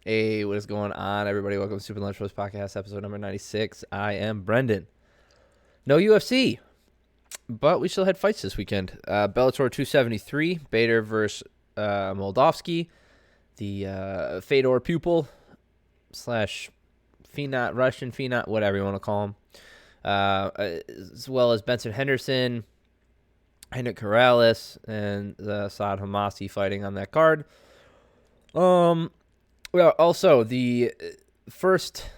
Hey, what is going on, everybody? Welcome to Super Lunch Roast Podcast, episode number 96. I am Brendan. No UFC, but we still had fights this weekend. Bellator 273, Bader versus Maldavsky, the Fedor pupil slash Phenot, Russian Phenot, whatever you want to call him, as well as Benson Henderson, Hendrik Corrales, and Saad Hamasi fighting on that card. Well, also the first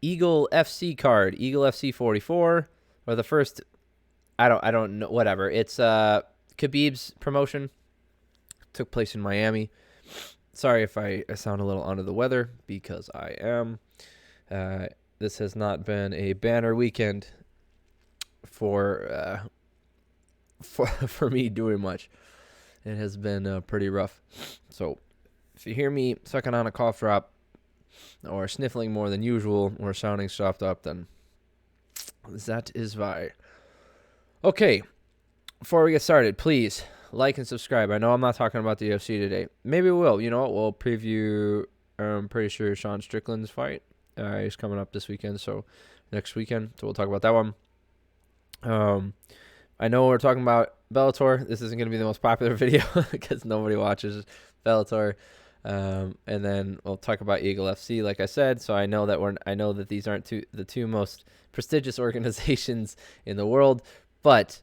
Eagle FC card, Eagle FC 44, or the first, I don't know, whatever. It's Khabib's promotion. Took place in Miami. Sorry if I sound a little under the weather, because I am. This has not been a banner weekend for me doing much. It has been pretty rough. So if you hear me sucking on a cough drop or sniffling more than usual or sounding stuffed up, then that is why. Okay, before we get started, please like and subscribe. I know I'm not talking about the UFC today. Maybe we will. You know what? We'll preview, I'm pretty sure, Sean Strickland's fight. He's coming up this weekend, so next weekend. So we'll talk about that one. I know we're talking about Bellator. This isn't going to be the most popular video because nobody watches Bellator. And then we'll talk about Eagle FC, like I said. So I know that these aren't the two most prestigious organizations in the world, but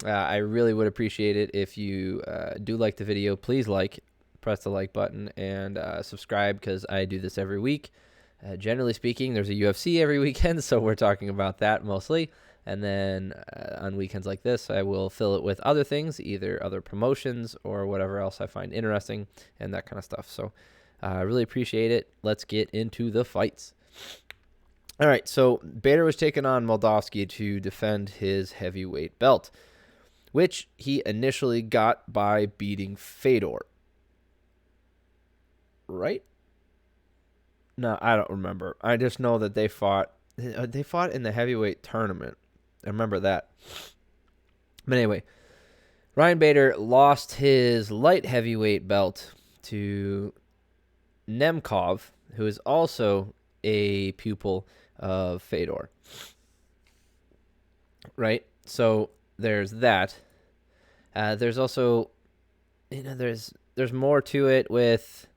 I really would appreciate it if you do like the video. Please press the like button, and subscribe, because I do this every week. Generally speaking, there's a UFC every weekend, so we're talking about that mostly. And then on weekends like this, I will fill it with other things, either other promotions or whatever else I find interesting and that kind of stuff. So I really appreciate it. Let's get into the fights. All right, so Bader was taking on Maldavsky to defend his heavyweight belt, which he initially got by beating Fedor. Right? No, I don't remember. I just know that they fought in the heavyweight tournament. I remember that. But anyway, Ryan Bader lost his light heavyweight belt to Nemkov, who is also a pupil of Fedor. Right? So there's that. There's also, there's more to it with,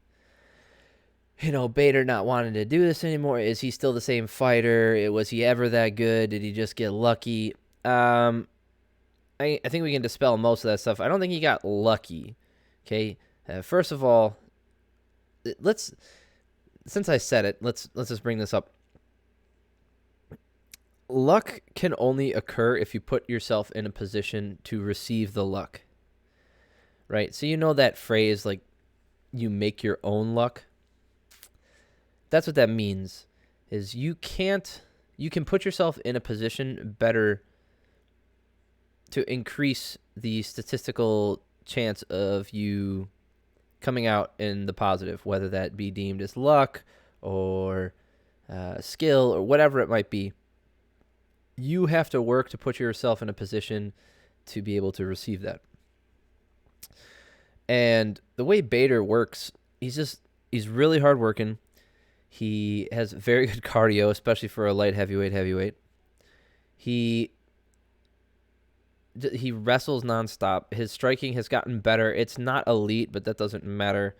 Bader not wanting to do this anymore. Is he still the same fighter? Was he ever that good? Did he just get lucky? I think we can dispel most of that stuff. I don't think he got lucky. Okay. First of all, since I said it, let's just bring this up. Luck can only occur if you put yourself in a position to receive the luck. Right? So that phrase, like, you make your own luck. That's what that means, is you can put yourself in a position better to increase the statistical chance of you coming out in the positive, whether that be deemed as luck or skill or whatever it might be. You have to work to put yourself in a position to be able to receive that. And the way Bader works, he's really hardworking. He has very good cardio, especially for a light heavyweight. He wrestles nonstop. His striking has gotten better. It's not elite, but that doesn't matter.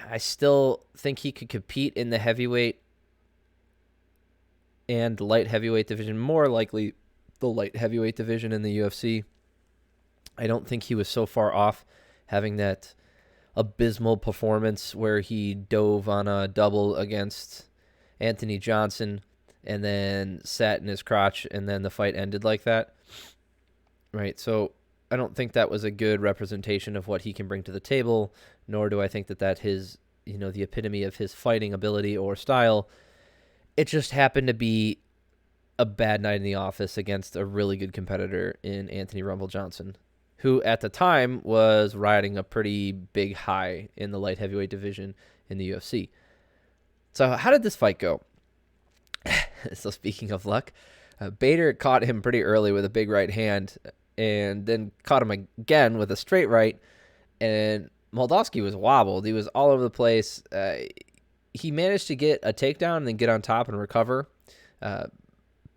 I still think he could compete in the heavyweight and light heavyweight division, more likely the light heavyweight division in the UFC. I don't think he was so far off having that abysmal performance where he dove on a double against Anthony Johnson and then sat in his crotch, and then the fight ended like that. Right? So I don't think that was a good representation of what he can bring to the table, nor do I think that his, the epitome of his fighting ability or style. It just happened to be a bad night in the office against a really good competitor in Anthony Rumble Johnson, who at the time was riding a pretty big high in the light heavyweight division in the UFC. So how did this fight go? So speaking of luck, Bader caught him pretty early with a big right hand, and then caught him again with a straight right, and Maldavsky was wobbled. He was all over the place. He managed to get a takedown and then get on top and recover.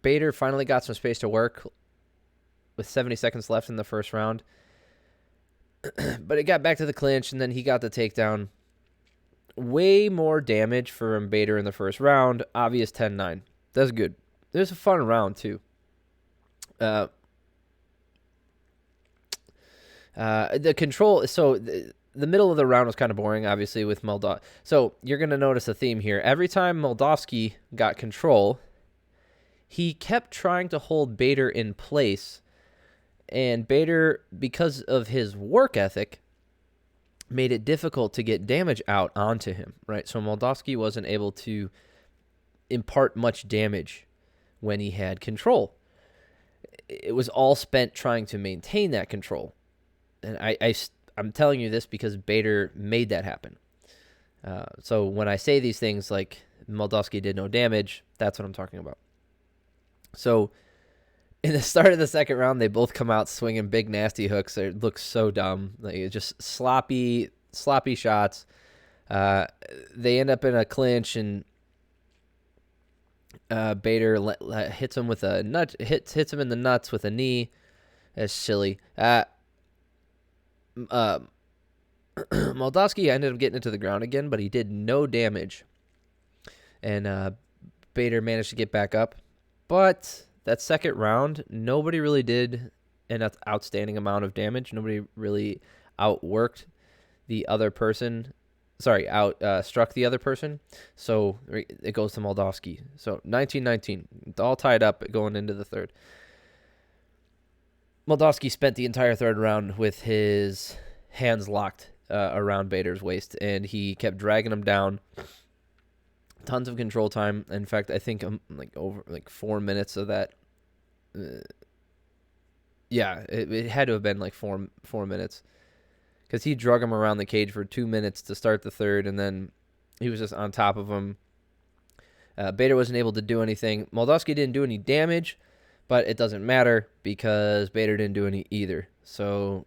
Bader finally got some space to work with 70 seconds left in the first round. But it got back to the clinch, and then he got the takedown. Way more damage from Bader in the first round. Obvious 10-9. That's good. It was a fun round, too. The control, so the middle of the round was kind of boring, obviously, with Maldavsky. So you're going to notice a theme here. Every time Maldavsky got control, he kept trying to hold Bader in place. And Bader, because of his work ethic, made it difficult to get damage out onto him, right? So Maldavsky wasn't able to impart much damage when he had control. It was all spent trying to maintain that control. And I'm telling you this because Bader made that happen. So when I say these things like Maldavsky did no damage, that's what I'm talking about. So in the start of the second round, they both come out swinging big, nasty hooks. It looks so dumb. Like, just sloppy shots. They end up in a clinch, and Bader hits him with a nut. Hits him in the nuts with a knee. That's silly. Maldavsky ended up getting into the ground again, but he did no damage. And Bader managed to get back up. But that second round, nobody really did an outstanding amount of damage. Nobody really outworked the other person. Struck the other person. So it goes to Maldavsky. So 19-19. It's all tied up going into the third. Maldavsky spent the entire third round with his hands locked around Bader's waist, and he kept dragging him down. Tons of control time. In fact, I think over 4 minutes of that. It had to have been like four minutes, because he drug him around the cage for 2 minutes to start the third, and then he was just on top of him. Bader wasn't able to do anything. Maldavsky didn't do any damage, but it doesn't matter because Bader didn't do any either. So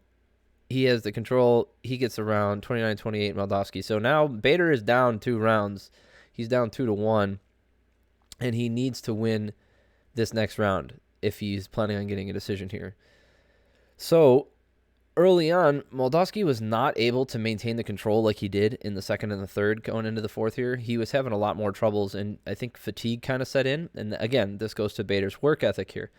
he has the control. He gets around 29-28 Maldavsky. So now Bader is down 2 rounds. He's down 2-1, and he needs to win this next round if he's planning on getting a decision here. So early on, Maldavsky was not able to maintain the control like he did in the second and the third going into the fourth here. He was having a lot more troubles, and I think fatigue kind of set in. And again, this goes to Bader's work ethic here.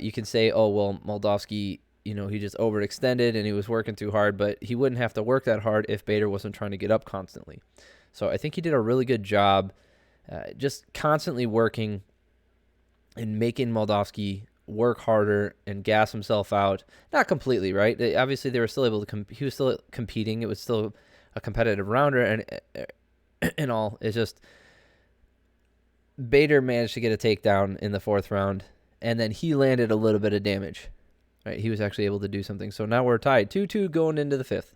You can say, oh, well, Maldavsky, he just overextended and he was working too hard, but he wouldn't have to work that hard if Bader wasn't trying to get up constantly. So I think he did a really good job just constantly working and making Maldavsky work harder and gas himself out. Not completely, right? Obviously, they were still able to he was still competing. It was still a competitive rounder, and all. It's just Bader managed to get a takedown in the fourth round, and then he landed a little bit of damage. Right? He was actually able to do something. So now we're tied 2-2 going into the fifth.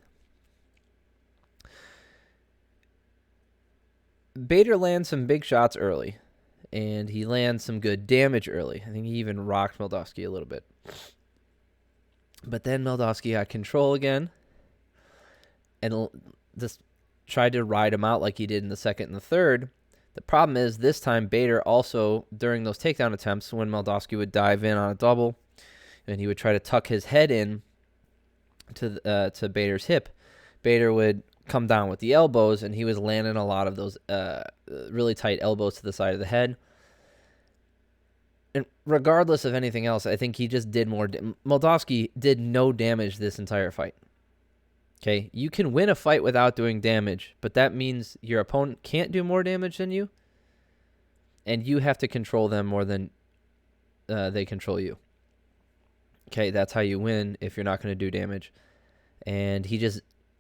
Bader lands some big shots early, and he lands some good damage early. I think he even rocked Maldavsky a little bit. But then Maldavsky got control again and just tried to ride him out like he did in the second and the third. The problem is this time Bader also, during those takedown attempts, when Maldavsky would dive in on a double and he would try to tuck his head in to Bader's hip, Bader would come down with the elbows, and he was landing a lot of those really tight elbows to the side of the head. And regardless of anything else, I think he just did more. Maldavsky did no damage this entire fight. Okay, you can win a fight without doing damage, but that means your opponent can't do more damage than you, and you have to control them more than they control you. Okay, that's how you win if you're not going to do damage. And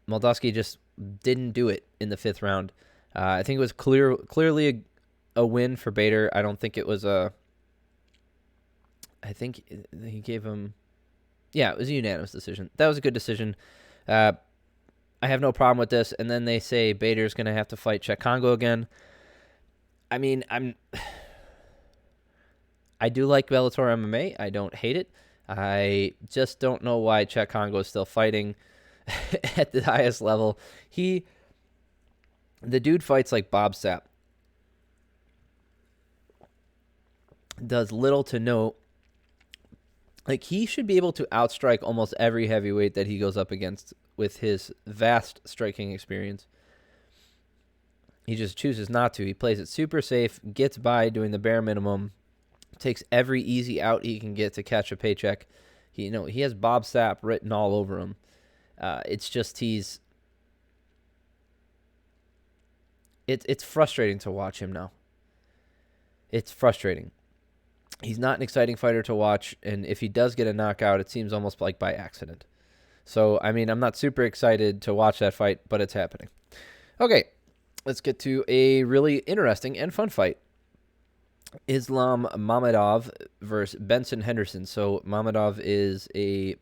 Maldavsky just didn't do it in the fifth round. I think it was clearly a win for Bader. I don't think it was I think he gave him... Yeah, it was a unanimous decision. That was a good decision. I have no problem with this. And then they say Bader's going to have to fight Cheick Kongo again. I mean, I do like Bellator MMA. I don't hate it. I just don't know why Cheick Kongo is still fighting. at the highest level. The dude fights like Bob Sapp. Does little to no. Like, he should be able to outstrike almost every heavyweight that he goes up against with his vast striking experience. He just chooses not to. He plays it super safe, gets by doing the bare minimum, takes every easy out he can get to catch a paycheck. He has Bob Sapp written all over him. It's just it's frustrating to watch him now. It's frustrating. He's not an exciting fighter to watch, and if he does get a knockout, it seems almost like by accident. So, I mean, I'm not super excited to watch that fight, but it's happening. Okay, let's get to a really interesting and fun fight. Islam Mamedov versus Benson Henderson. So, Mamedov is a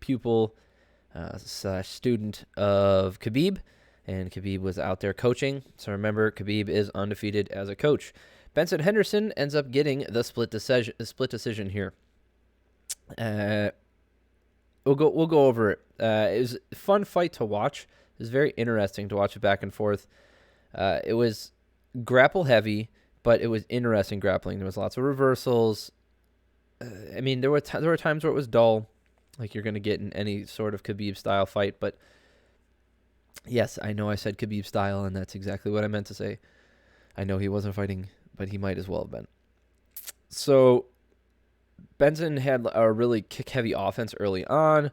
pupil / student of Khabib, and Khabib was out there coaching. So, remember, Khabib is undefeated as a coach. Benson Henderson ends up getting the split decision here. We'll go over it. It was a fun fight to watch. It was very interesting to watch it back and forth. It was grapple heavy, but it was interesting grappling. There was lots of reversals. I mean, there were times where it was dull, like you're going to get in any sort of Khabib style fight. But yes, I know I said Khabib style, and that's exactly what I meant to say. I know he wasn't fighting, but he might as well have been. So Benson had a really kick-heavy offense early on.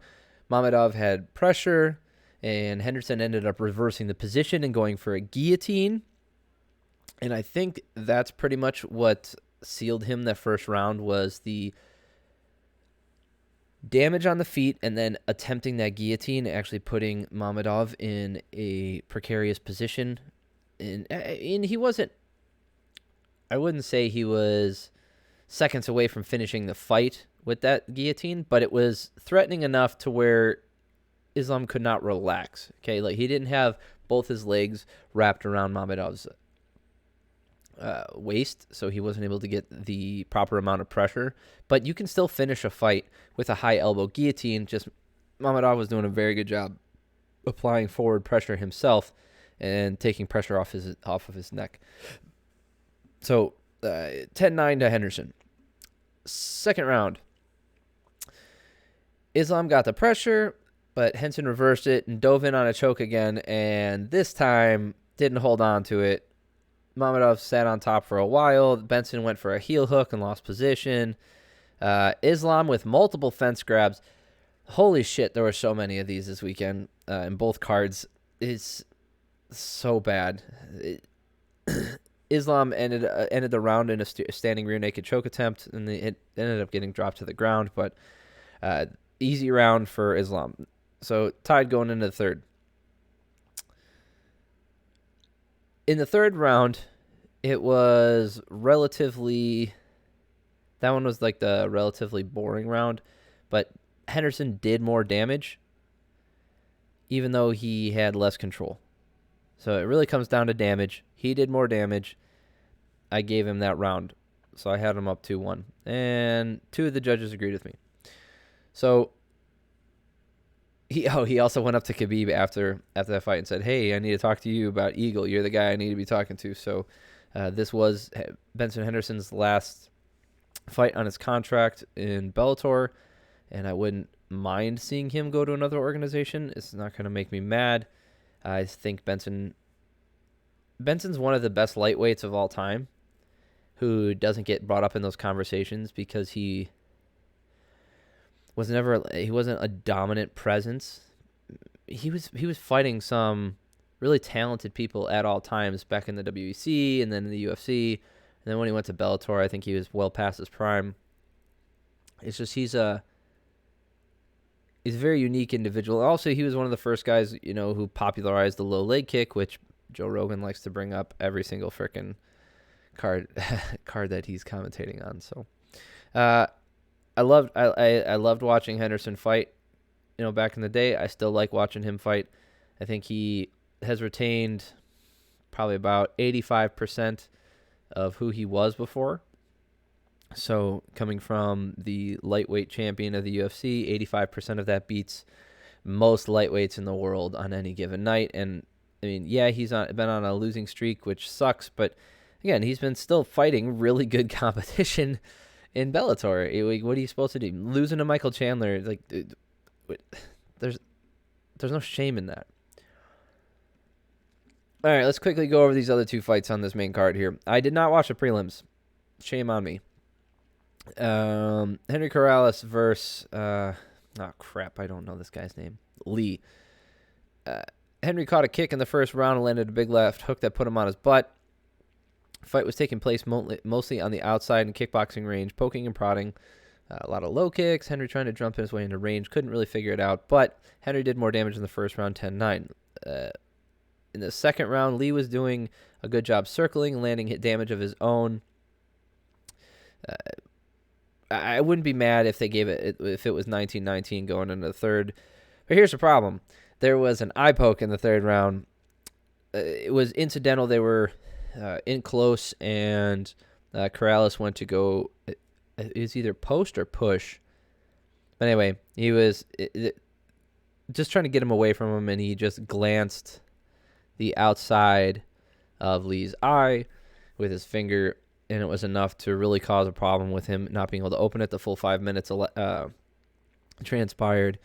Mamedov had pressure, and Henderson ended up reversing the position and going for a guillotine. And I think that's pretty much what sealed him that first round, was the damage on the feet and then attempting that guillotine, actually putting Mamedov in a precarious position. And he wasn't, I wouldn't say he was seconds away from finishing the fight with that guillotine, but it was threatening enough to where Islam could not relax. Okay, like he didn't have both his legs wrapped around Mamedov's waist, so he wasn't able to get the proper amount of pressure. But you can still finish a fight with a high elbow guillotine. Just Mamedov was doing a very good job applying forward pressure himself and taking pressure off of his neck. So 10-9 to Henderson. Second round, Islam got the pressure, but Henson reversed it and dove in on a choke again, and this time didn't hold on to it. Mamedov sat on top for a while. Benson went for a heel hook and lost position. Islam with multiple fence grabs. Holy shit, there were so many of these this weekend in both cards. It's so bad. Islam ended the round in a standing rear naked choke attempt, and it ended up getting dropped to the ground, but easy round for Islam. So tied going into the third. In the third round, it was relatively, that one was like the relatively boring round, but Henderson did more damage, even though he had less control. So it really comes down to damage. He did more damage. I gave him that round. So I had him up 2-1. And two of the judges agreed with me. So he also went up to Khabib after that fight and said, "Hey, I need to talk to you about Eagle. You're the guy I need to be talking to." So this was Benson Henderson's last fight on his contract in Bellator, and I wouldn't mind seeing him go to another organization. It's not going to make me mad. I think Benson's one of the best lightweights of all time who doesn't get brought up in those conversations because he wasn't a dominant presence. He was fighting some really talented people at all times back in the WEC and then in the UFC. And then when he went to Bellator, I think he was well past his prime. It's just he's a very unique individual. Also, he was one of the first guys, who popularized the low leg kick, which Joe Rogan likes to bring up every single freaking card that he's commentating on. So, I loved watching Henderson fight. Back in the day, I still like watching him fight. I think he has retained probably about 85% of who he was before. So coming from the lightweight champion of the UFC, 85% of that beats most lightweights in the world on any given night. And I mean, yeah, he's been on a losing streak, which sucks, but again, he's been still fighting really good competition in Bellator. What are you supposed to do? Losing to Michael Chandler, like, there's no shame in that. All right, let's quickly go over these other 2 fights on this main card here. I did not watch the prelims. Shame on me. Henry Corrales versus oh crap, I don't know this guy's name. Lee. Henry caught a kick in the first round and landed a big left hook that put him on his butt. Fight was taking place mostly on the outside in kickboxing range, poking and prodding. A lot of low kicks. Henry trying to jump his way into range. Couldn't really figure it out, but Henry did more damage in the first round, 10-9. In the second round, Lee was doing a good job circling, landing hit damage of his own. I wouldn't be mad if they gave if it was 19-19 going into the third. But here's the problem. There was an eye poke in the third round. It was incidental. They were in close, and Corrales went to go. It was either post or push. But anyway, he was just trying to get him away from him, and he just glanced the outside of Lee's eye with his finger, and it was enough to really cause a problem with him not being able to open it. The full 5 minutes transpired,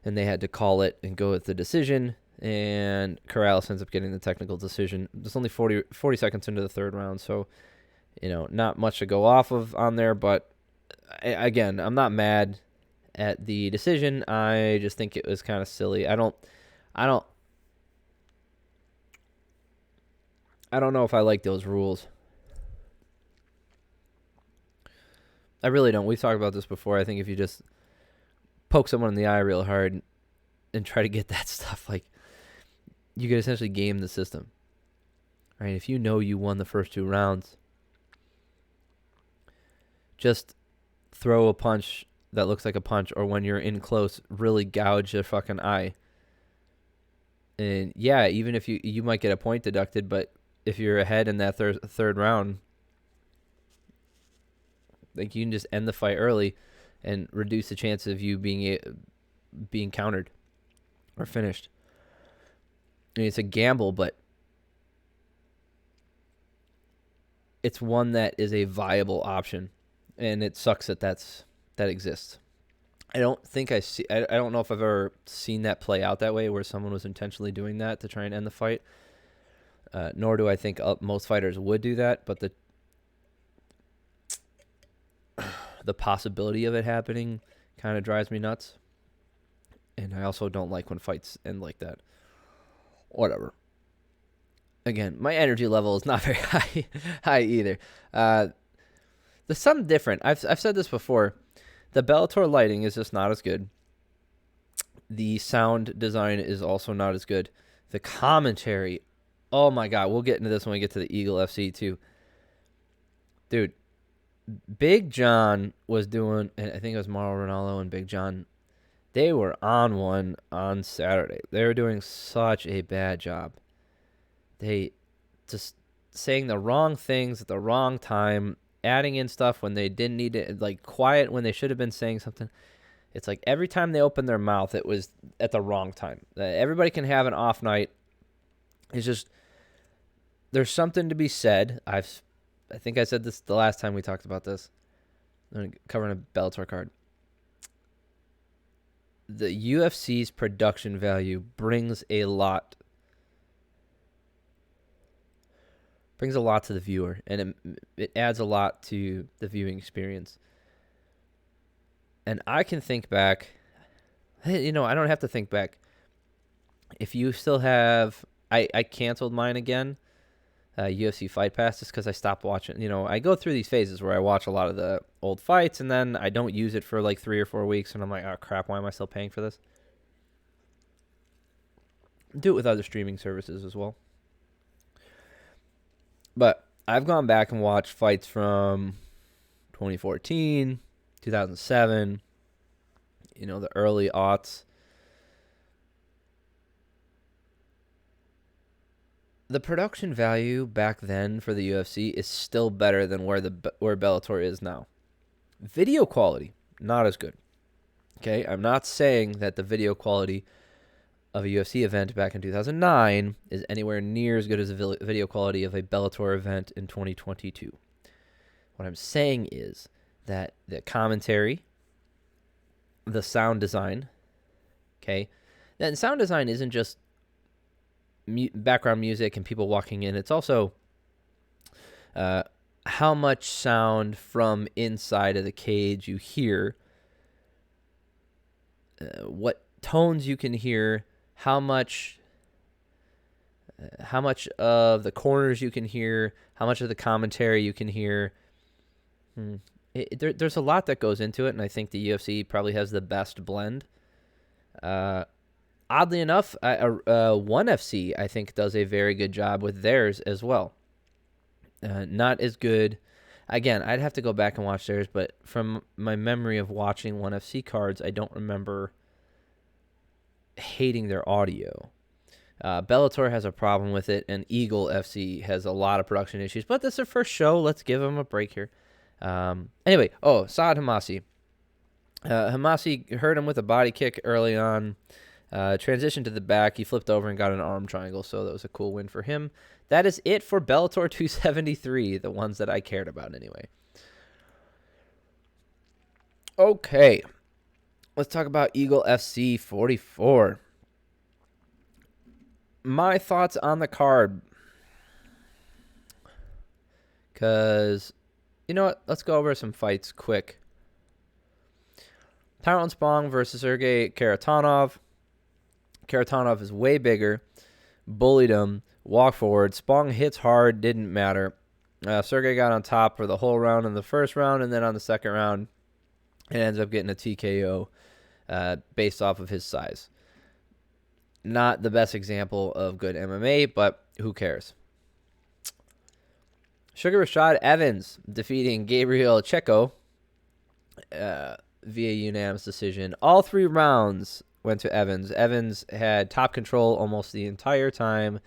and they had to call it and go with the decision, and Corrales ends up getting the technical decision. It's only 40 seconds into the third round, so not much to go off of on there, but again, I'm not mad at the decision. I just think it was kind of silly. I don't know if I like those rules. I really don't. We've talked about this before. I think if you just poke someone in the eye real hard and try to get that stuff, like, you could essentially game the system. Right? If you know you won the first 2 rounds, just throw a punch that looks like a punch, or when you're in close, really gouge your fucking eye. And yeah, even if you might get a point deducted, but if you're ahead in that third round, like, you can just end the fight early and reduce the chance of you being countered or finished. I mean, it's a gamble, but it's one that is a viable option, and it sucks that exists. I don't know if I've ever seen that play out that way, where someone was intentionally doing that to try and end the fight. Nor do I think most fighters would do that, but the possibility of it happening kind of drives me nuts. And I also don't like when fights end like that. Whatever. Again, my energy level is not very high either. There's something different. I've said this before. The Bellator lighting is just not as good. The sound design is also not as good. The commentary, oh my God, we'll get into this when we get to the Eagle FC too. Dude, Big John was doing, and I think it was Mauro Ranallo and Big John, they were on one on Saturday. They were doing such a bad job. They just saying the wrong things at the wrong time, adding in stuff when they didn't need it, like quiet when they should have been saying something. It's like every time they opened their mouth, it was at the wrong time. Everybody can have an off night. It's just, there's something to be said. I think I said this the last time we talked about this. I'm covering a Bellator card. The UFC's production value brings a lot to the viewer, and it adds a lot to the viewing experience. And I can think back, I don't have to think back. If you still have, I canceled mine again, UFC Fight Pass, just because I stopped watching. I go through these phases where I watch a lot of the old fights, and then I don't use it for like 3 or 4 weeks, and I'm like, oh crap, why am I still paying for this? Do it with other streaming services as well. But I've gone back and watched fights from 2014, 2007, the early aughts. The production value back then for the UFC is still better than where Bellator is now. Video quality, not as good. Okay, I'm not saying that the video quality of a UFC event back in 2009 is anywhere near as good as the video quality of a Bellator event in 2022. What I'm saying is that the commentary, the sound design, okay, then sound design isn't just background music and people walking in. It's also how much sound from inside of the cage you hear, what tones you can hear, how much of the corners you can hear, how much of the commentary you can hear. There's a lot that goes into it, and I think the UFC probably has the best blend. Oddly enough, ONE FC, I think, does a very good job with theirs as well. Not as good. Again, I'd have to go back and watch theirs, but from my memory of watching ONE FC cards, I don't remember hating their audio. Bellator has a problem with it, and Eagle FC has a lot of production issues. But this is their first show. Let's give them a break here. Anyway, Saad Hamasi. Hamasi hurt him with a body kick early on. Transitioned to the back. He flipped over and got an arm triangle, so that was a cool win for him. That is it for Bellator 273, the ones that I cared about anyway. Okay. Let's talk about Eagle FC 44. My thoughts on the card. Because, you know what? Let's go over some fights quick. Tyrone Spong versus Sergey Karatanov. Karatanov is way bigger. Bullied him. Walk forward. Spong hits hard. Didn't matter. Sergey got on top for the whole round in the first round, and then on the second round, it ends up getting a TKO based off of his size. Not the best example of good MMA, but who cares? Sugar Rashad Evans defeating Gabriel Checo via unanimous decision. All 3 rounds went to Evans. Evans had top control almost the entire time.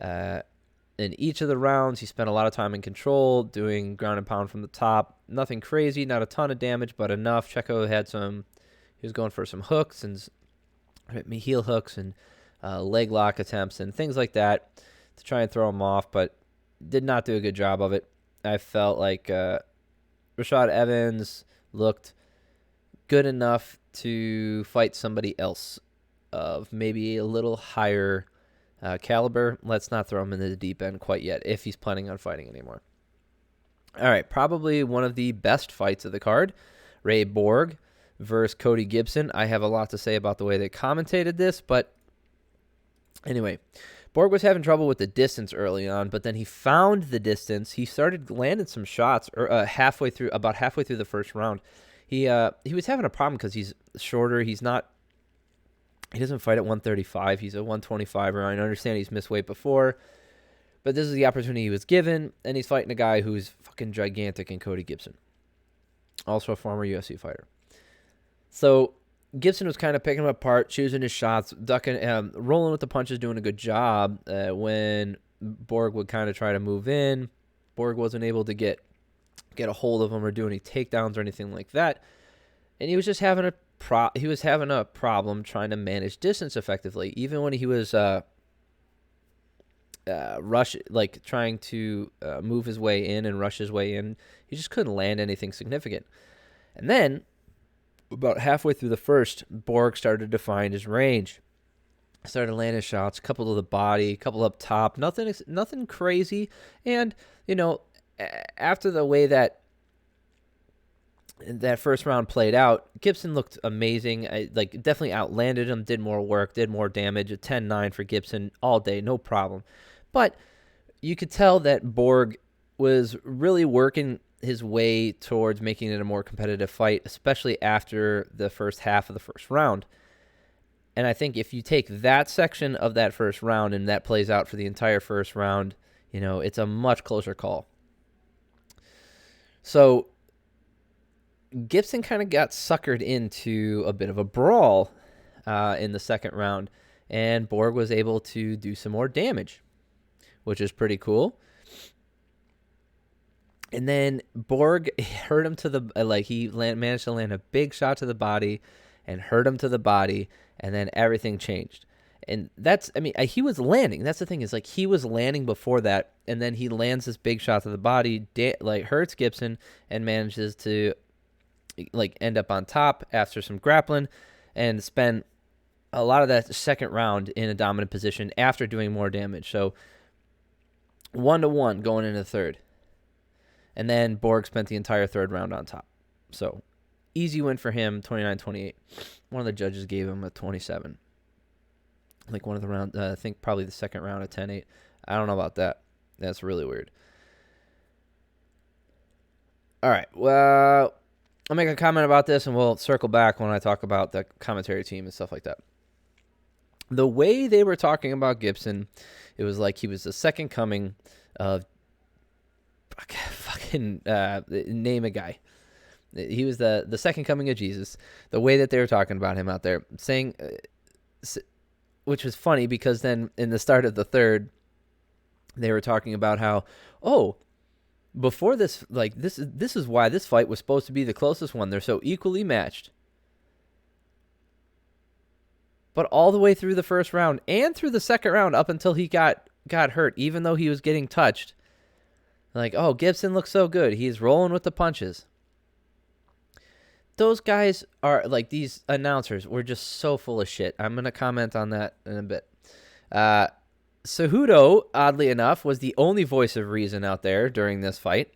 In each of the rounds, he spent a lot of time in control, doing ground and pound from the top. Nothing crazy, not a ton of damage, but enough. Checo he was going for some hooks and heel hooks and leg lock attempts and things like that to try and throw him off, but did not do a good job of it. I felt like Rashad Evans looked good enough to fight somebody else of maybe a little higher caliber. Let's not throw him into the deep end quite yet if he's planning on fighting anymore. All right, probably one of the best fights of the card, Ray Borg versus Cody Gibson. I have a lot to say about the way they commentated this, but anyway, Borg was having trouble with the distance early on, but then he found the distance. He started landing some shots about halfway through the first round. He was having a problem because he's shorter. He doesn't fight at 135. He's a 125er. I understand he's missed weight before, but this is the opportunity he was given, and he's fighting a guy who's fucking gigantic in Cody Gibson, also a former UFC fighter. So Gibson was kind of picking him apart, choosing his shots, ducking, rolling with the punches, doing a good job. When Borg would kind of try to move in, Borg wasn't able to get a hold of him or do any takedowns or anything like that, and he was just having a problem trying to manage distance effectively. Even when he was trying to move his way in and rush his way in, he just couldn't land anything significant. And then about halfway through the first, Borg started to find his range. Started landing shots, a couple to the body, a couple up top, nothing crazy. And, after the way that first round played out, Gibson looked amazing. Definitely outlanded him, did more work, did more damage. A 10-9 for Gibson all day, no problem. But you could tell that Borg was really working his way towards making it a more competitive fight, especially after the first half of the first round. And I think if you take that section of that first round and that plays out for the entire first round, it's a much closer call. So Gibson kind of got suckered into a bit of a brawl in the second round, and Borg was able to do some more damage, which is pretty cool. And then Borg hurt him to the managed to land a big shot to the body, and hurt him to the body, and then everything changed. And he was landing. That's the thing, is like he was landing before that, and then he lands this big shot to the body, hurts Gibson, and manages to end up on top after some grappling, and spend a lot of that second round in a dominant position after doing more damage. So 1-1 going into the third. And then Borg spent the entire third round on top. So easy win for him, 29-28. One of the judges gave him a 27. Like one of the rounds, I think probably the second round, a 10-8. I don't know about that. That's really weird. All right. Well, I'll make a comment about this, and we'll circle back when I talk about the commentary team and stuff like that. The way they were talking about Gibson, it was like he was the second coming of fucking name a guy. He was the second coming of Jesus. The way that they were talking about him out there, saying, which was funny because then in the start of the third, they were talking about how, before this, this is why this fight was supposed to be the closest one. They're so equally matched. But all the way through the first round and through the second round, up until he got hurt, even though he was getting touched, Gibson looks so good. He's rolling with the punches. Those guys are, these announcers were just so full of shit. I'm going to comment on that in a bit. Cejudo, oddly enough, was the only voice of reason out there during this fight.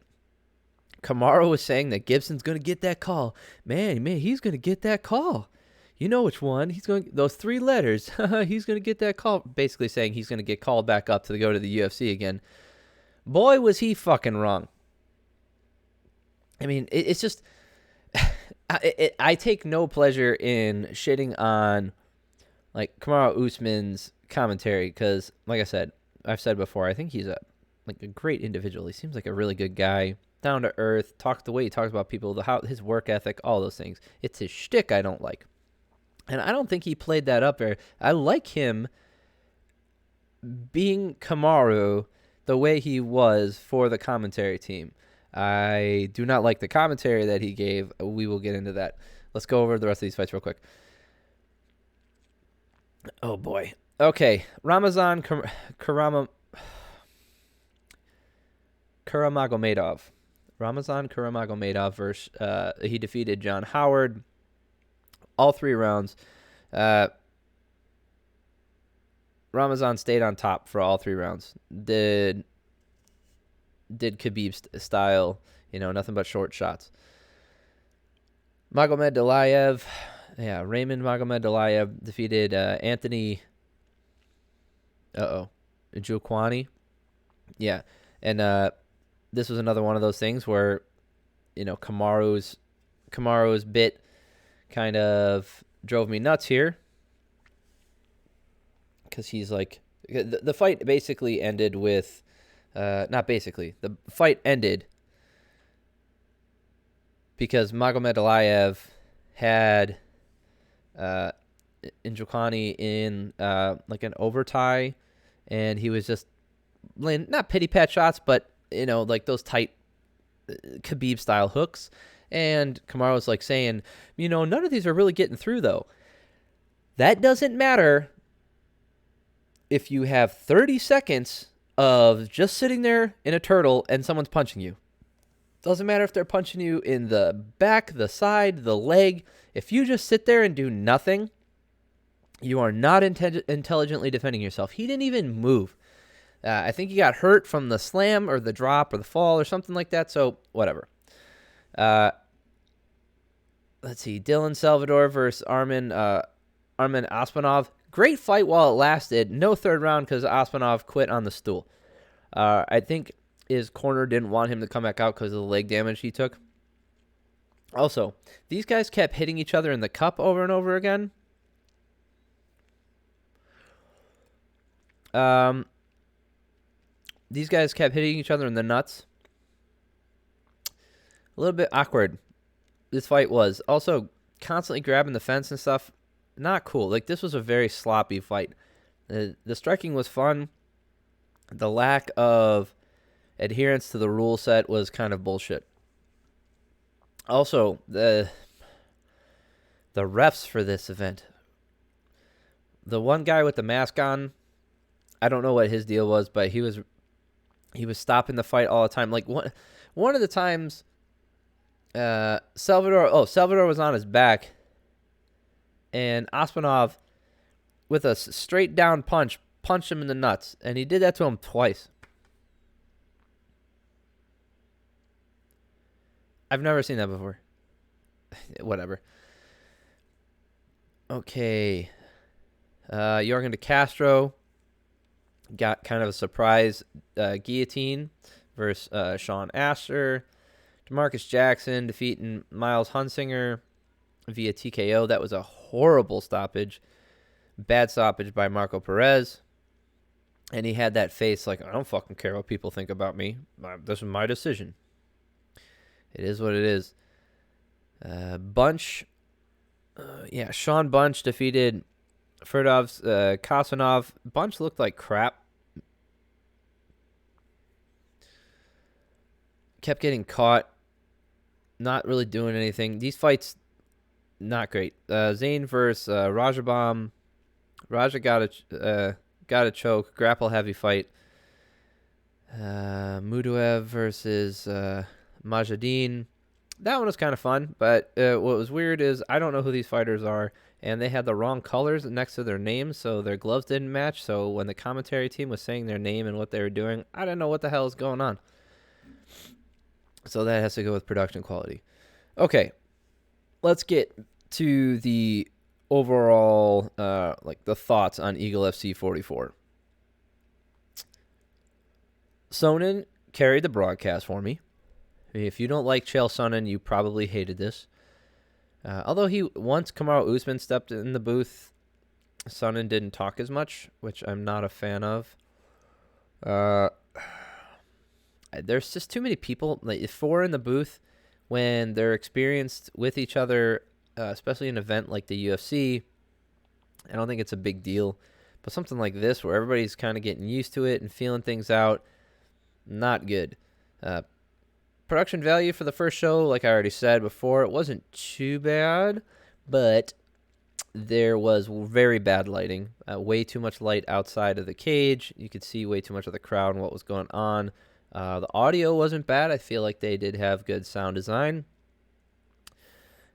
Kamaru was saying that Gibson's going to get that call. Man, he's going to get that call. You know which one. He's going those 3 letters. He's going to get that call. Basically saying he's going to get called back up to go to the UFC again. Boy, was he fucking wrong. I mean, it's just... I take no pleasure in shitting on, Kamaru Usman's commentary because, like I said, I've said before, I think he's a great individual. He seems like a really good guy, down to earth, the way he talks about people, his work ethic, all those things. It's his shtick I don't like. And I don't think he played that up there. I like him being Kamaru the way he was for the commentary team. I do not like the commentary that he gave. We will get into that. Let's go over the rest of these fights real quick. Oh, boy. Okay. Ramazan Karamagomedov. Ramazan Karamagomedov versus he defeated John Howard. All 3 rounds. Ramazan stayed on top for all 3 rounds. Did Khabib style, nothing but short shots. Magomed Delayev, Raymond Magomed Delayev defeated Anthony Njokuani. Yeah, and this was another one of those things where, Kamaru's bit kind of drove me nuts here because he's the fight basically ended with the fight ended because Magomed Delayev had Njokuani in an overtie, and he was just laying not pity pat shots, but those tight Khabib style hooks. And Kamaru was saying, none of these are really getting through though. That doesn't matter if you have 30 seconds of just sitting there in a turtle and someone's punching you. Doesn't matter if they're punching you in the back, the side, the leg. If you just sit there and do nothing, you are not intelligently defending yourself. He didn't even move. I think he got hurt from the slam or the drop or the fall or something like that. So whatever. Let's see. Dylan Salvador versus Armin Aspanov. Great fight while it lasted. No third round because Aspanov quit on the stool. I think his corner didn't want him to come back out because of the leg damage he took. Also, these guys kept hitting each other in the cup over and over again. These guys kept hitting each other in the nuts. A little bit awkward. This fight was also constantly grabbing the fence and stuff. Not cool. This was a very sloppy fight. The striking was fun. The lack of adherence to the rule set was kind of bullshit. Also, the refs for this event. The one guy with the mask on, I don't know what his deal was, but he was stopping the fight all the time. Like one of the times, Salvador was on his back, and Osmanov, with a straight down punch, punched him in the nuts, and he did that to him twice. I've never seen that before. Whatever. Okay. Jorgen De Castro got kind of a surprise guillotine versus Sean Asher. DeMarcus Jackson defeating Miles Hunsinger via TKO. That was a horrible stoppage. Bad stoppage by Marco Perez. And he had that face like, I don't fucking care what people think about me. This is my decision. It is what it is. Bunch. Sean Bunch defeated Ferdov's Kasanov. Bunch looked like crap. Kept getting caught. Not really doing anything. These fights, not great. Zane versus Rajabam. Raja got a choke. Grapple heavy fight. Muduev versus Majadine. That one was kind of fun, but what was weird is I don't know who these fighters are, and they had the wrong colors next to their names, so their gloves didn't match. So when the commentary team was saying their name and what they were doing, I didn't know what the hell is going on. So that has to go with production quality. Okay, let's get to the overall, the thoughts on Eagle FC 44. Sonnen carried the broadcast for me. If you don't like Chael Sonnen, you probably hated this. Although once Kamaru Usman stepped in the booth, Sonnen didn't talk as much, which I'm not a fan of. There's just too many people. Like 4 in the booth when they're experienced with each other, especially in an event like the UFC. I don't think it's a big deal. But something like this where everybody's kind of getting used to it and feeling things out, not good. Production value for the first show, like I already said before, it wasn't too bad, but there was very bad lighting. Way too much light outside of the cage. You could see way too much of the crowd and what was going on. The audio wasn't bad. I feel like they did have good sound design.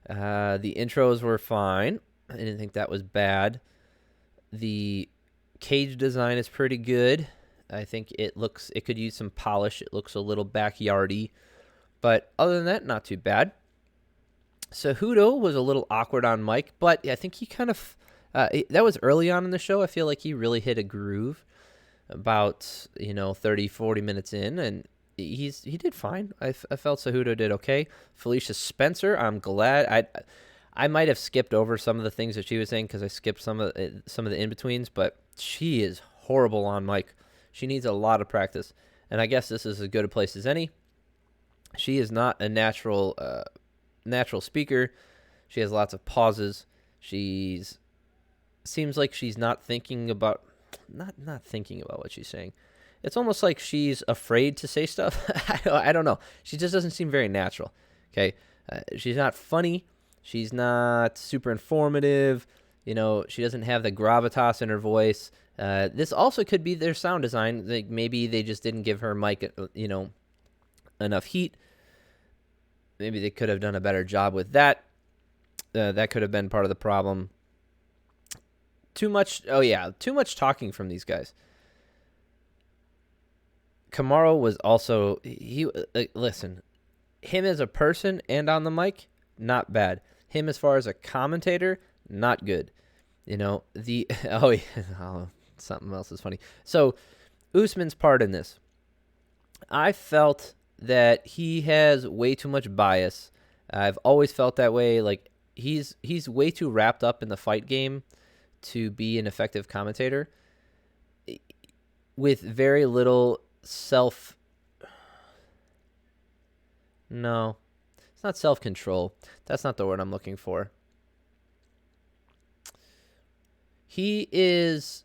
The intros were fine. I didn't think that was bad. The cage design is pretty good. I think it could use some polish. It looks a little backyardy. But other than that, not too bad. Cejudo was a little awkward on mic, but I think he kind of, that was early on in the show. I feel like he really hit a groove about, 30, 40 minutes in, and he did fine. I felt Cejudo did okay. Felicia Spencer, I'm glad. I might have skipped over some of the things that she was saying because I skipped some of the in-betweens, but she is horrible on mic. She needs a lot of practice, and I guess this is as good a place as any. She is not a natural speaker. She has lots of pauses. Seems like she's not thinking about what she's saying. It's almost like she's afraid to say stuff. I don't know. She just doesn't seem very natural. Okay, she's not funny. She's not super informative. She doesn't have the gravitas in her voice. This also could be their sound design. Like maybe they just didn't give her mic, enough heat. Maybe they could have done a better job with that. That could have been part of the problem. Too much talking from these guys. Kamaru was also, listen, him as a person and on the mic, not bad. Him as far as a commentator, not good. Something else is funny. So, Usman's part in this. I felt that he has way too much bias. I've always felt that way. Like he's way too wrapped up in the fight game to be an effective commentator with very little No, it's not self-control. That's not the word I'm looking for. He is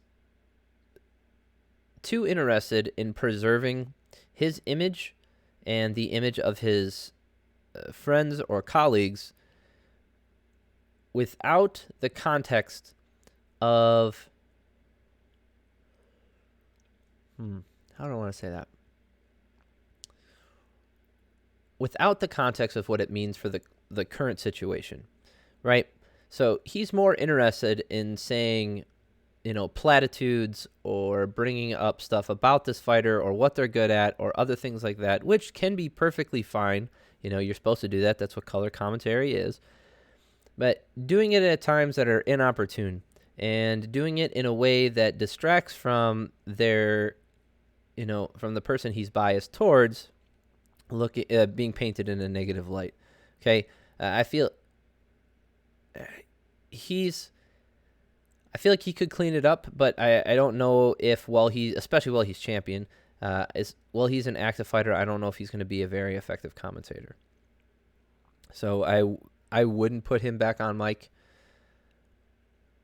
too interested in preserving his image and the image of his friends or colleagues without the context of how do I want to say that? Without the context of what it means for the current situation, right? So he's more interested in saying, platitudes or bringing up stuff about this fighter or what they're good at or other things like that, which can be perfectly fine. You're supposed to do that. That's what color commentary is. But doing it at times that are inopportune and doing it in a way that distracts from their, from the person he's biased towards, being painted in a negative light. Okay, I feel like he could clean it up, but I don't know if especially while he's champion, while he's an active fighter, I don't know if he's going to be a very effective commentator. So I wouldn't put him back on mic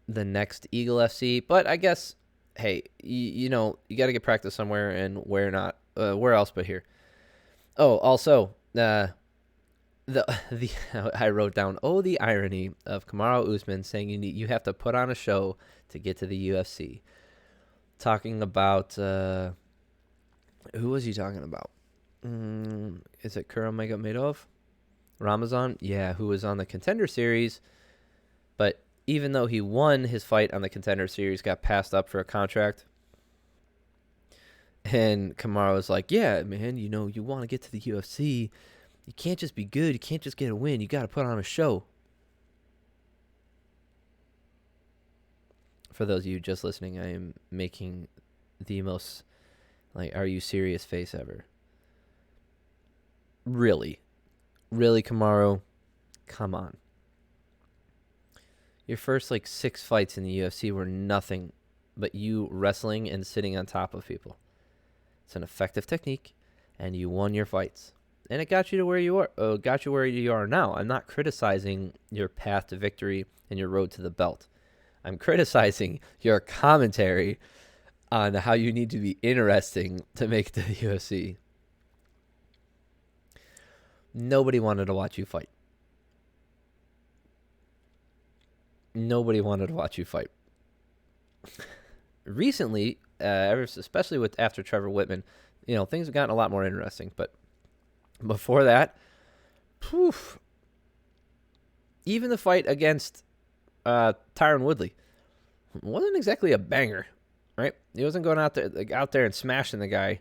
the next Eagle FC, but I guess, hey, you got to get practice somewhere, and where else but here. Oh, also, I wrote down, the irony of Kamaru Usman saying you have to put on a show to get to the UFC. Talking about, who was he talking about? Is it Kuramagomedov? Ramazan? Yeah, who was on the Contender Series, but even though he won his fight on the Contender Series, got passed up for a contract. And Kamaru was like, yeah, man, you want to get to the UFC. You can't just be good. You can't just get a win. You got to put on a show. For those of you just listening, I am making the most, are you serious face ever. Really, Kamaru? Come on. Your first, 6 fights in the UFC were nothing but you wrestling and sitting on top of people. It's an effective technique, and you won your fights. And it got you to where you are now. I'm not criticizing your path to victory and your road to the belt. I'm criticizing your commentary on how you need to be interesting to make it to the UFC. Nobody wanted to watch you fight. Nobody wanted to watch you fight. Recently, especially after Trevor Whitman, things have gotten a lot more interesting. But before that, even the fight against Tyron Woodley wasn't exactly a banger, right? He wasn't going out there and smashing the guy.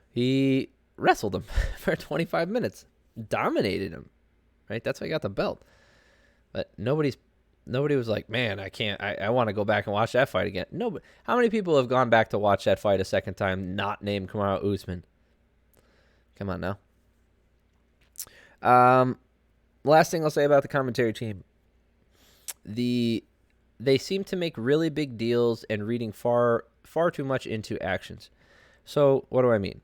He wrestled him for 25 minutes, dominated him, right? That's why he got the belt. But nobody was like, man, I can't. I want to go back and watch that fight again. No, but how many people have gone back to watch that fight a second time, not named Kamaru Usman? Come on now. Last thing I'll say about the commentary team. They seem to make really big deals and reading far too much into actions. So what do I mean?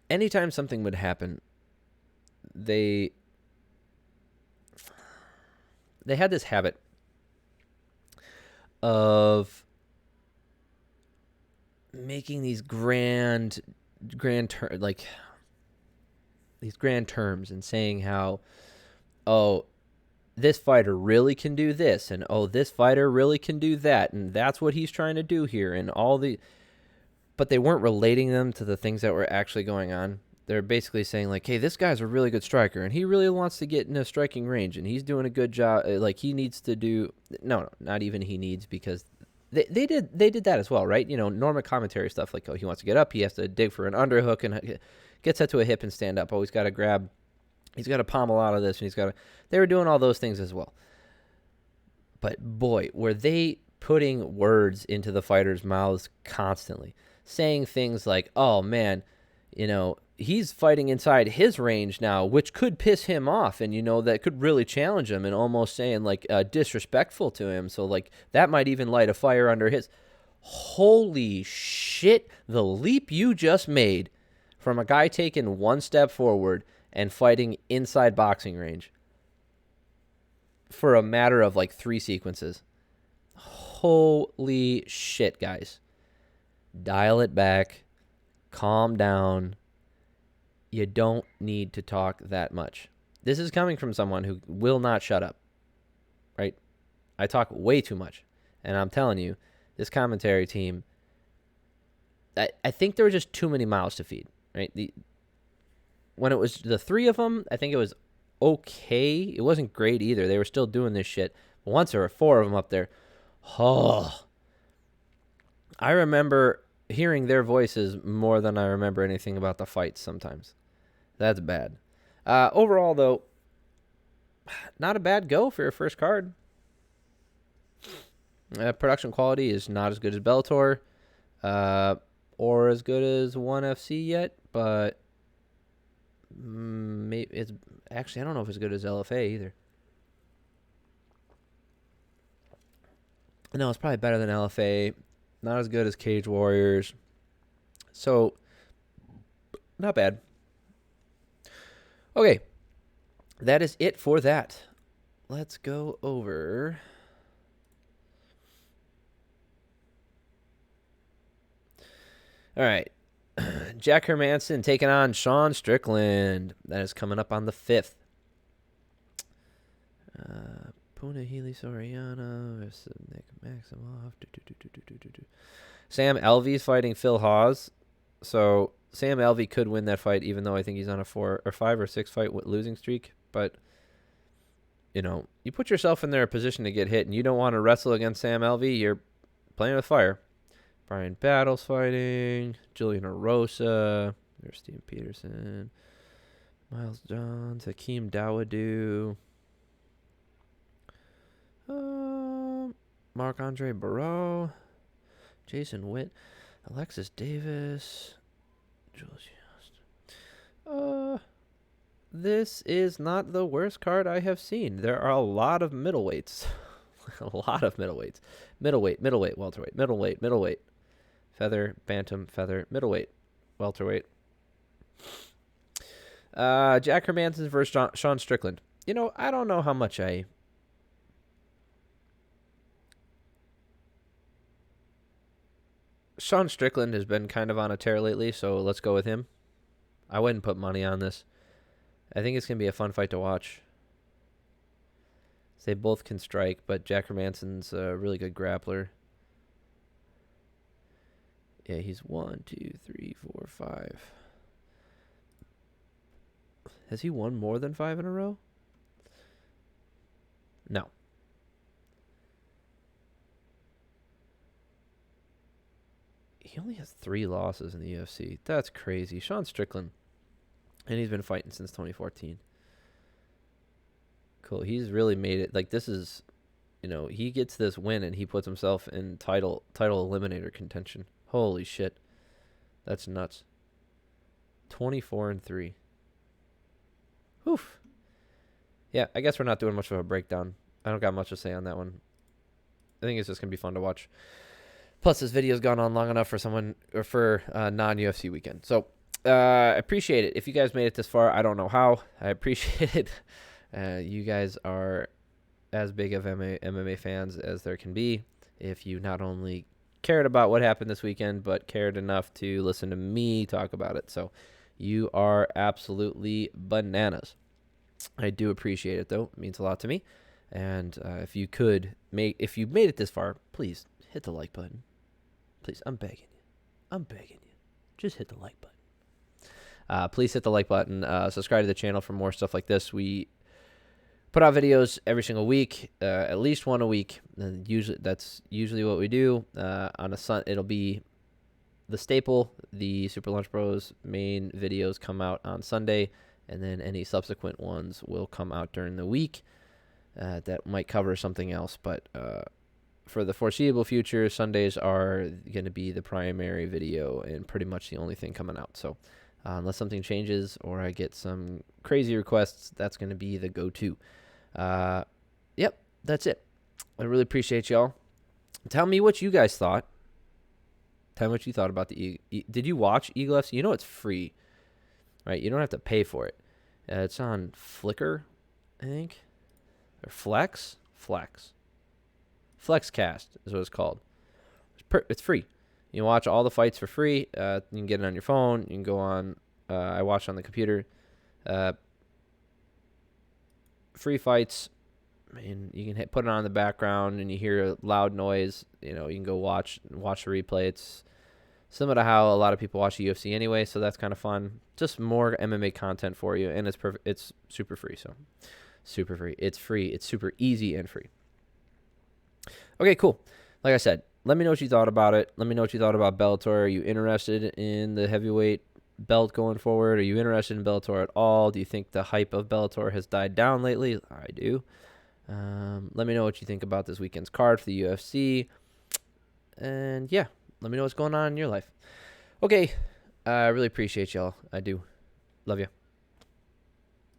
Anytime something would happen, they had this habit of making these grand terms and saying how, this fighter really can do this, and this fighter really can do that, and that's what he's trying to do here, and but they weren't relating them to the things that were actually going on. They're basically saying, hey, this guy's a really good striker, and he really wants to get in a striking range, and he's doing a good job. He needs to do... No, not even he needs, because they did that as well, right? Normal commentary stuff, he wants to get up, he has to dig for an underhook, and gets that to a hip and stand up. He's got to grab... He's got to pommel out of this, and they were doing all those things as well. But, boy, were they putting words into the fighters' mouths constantly, saying things like, oh, man, he's fighting inside his range now, which could piss him off, and that could really challenge him, and almost saying disrespectful to him. So that might even light a fire under his. Holy shit! The leap you just made from a guy taking one step forward and fighting inside boxing range for a matter of 3 sequences. Holy shit, guys! Dial it back. Calm down. You don't need to talk that much. This is coming from someone who will not shut up, right? I talk way too much. And I'm telling you, this commentary team, I think there were just too many mouths to feed, right? When it was the three of them, I think it was okay. It wasn't great either. They were still doing this shit. But once there were four of them up there, oh, I remember hearing their voices more than I remember anything about the fights sometimes. That's bad. Overall, though, not a bad go for your first card. Production quality is not as good as Bellator or as good as ONE FC yet, but maybe it's actually, I don't know if it's as good as LFA either. No, it's probably better than LFA. Not as good as Cage Warriors. So, not bad. Okay, that is it for that. Let's go over. All right. Jack Hermanson taking on Sean Strickland. That is coming up on the 5th. Puna Healy Soriano versus Nick Maximoff. Sam Alvey's fighting Phil Hawes. So Sam Alvey could win that fight, even though I think he's on a 4 or 5 or 6 fight losing streak. But, you know, you put yourself in their position to get hit, and you don't want to wrestle against Sam Alvey. You're playing with fire. Brian Battle's fighting. Julian Arosa. There's Steve Peterson. Miles Johns. Hakeem Dawodu. Marc-Andre Barreau. Jason Witt. Alexis Davis. Jules Yost. This is not the worst card I have seen. There are a lot of middleweights. A lot of middleweights. Middleweight, welterweight, middleweight. Feather, bantam, feather, middleweight, welterweight. Jack Hermanson versus Sean Strickland. You know, I don't know how much Sean Strickland has been kind of on a tear lately, so let's go with him. I wouldn't put money on this. I think it's going to be a fun fight to watch. They both can strike, but Jack Hermanson's a really good grappler. Yeah, he's 1, 2, 3, 4, 5. Has he won more than 5 in a row? No. He only has 3 losses in the UFC. That's crazy. Sean Strickland. And he's been fighting since 2014. Cool. He's really made it. Like, this is, you know, he gets this win and he puts himself in title eliminator contention. Holy shit. That's nuts. 24-3. Oof. Yeah, I guess we're not doing much of a breakdown. I don't got much to say on that one. I think it's just going to be fun to watch. Plus, this video's gone on long enough for someone, or for non-UFC weekend. So, I appreciate it. If you guys made it this far, I don't know how. I appreciate it. You guys are as big of MMA fans as there can be. If you not only cared about what happened this weekend, but cared enough to listen to me talk about it. So you are absolutely bananas. I do appreciate it, though. It means a lot to me. And if you made it this far, please hit the like button. Please, I'm begging you. Just hit the like button. Please hit the like button. Subscribe to the channel for more stuff like this. We put out videos every single week, at least one a week. And that's usually what we do. On a Sun, it'll be the staple. The Super Lunch Bros main videos come out on Sunday, and then any subsequent ones will come out during the week. That might cover something else, but for the foreseeable future, Sundays are going to be the primary video and pretty much the only thing coming out. So unless something changes or I get some crazy requests, that's going to be the go-to. Yep, that's it. I really appreciate y'all. Tell me what you guys thought. Tell me what you thought about the Did you watch Eagle FC? You know it's free, right? You don't have to pay for it. It's on Flickr, I think. Or Flexcast is what it's called. It's free. You watch all the fights for free. You can get it on your phone. You can go on. I watch on the computer. Free fights. And you can put it on in the background, and you hear a loud noise. You can go watch the replay. It's similar to how a lot of people watch the UFC anyway, so that's kind of fun. Just more MMA content for you, and it's perfect. It's super free, so super free. It's free. It's super easy and free. Okay, cool. Like I said, let me know what you thought about it. Let me know what you thought about Bellator. Are you interested in the heavyweight belt going forward? Are you interested in Bellator at all? Do you think the hype of Bellator has died down lately? I do. Let me know what you think about this weekend's card for the UFC. And yeah, let me know what's going on in your life. Okay. I really appreciate y'all. I do. Love you.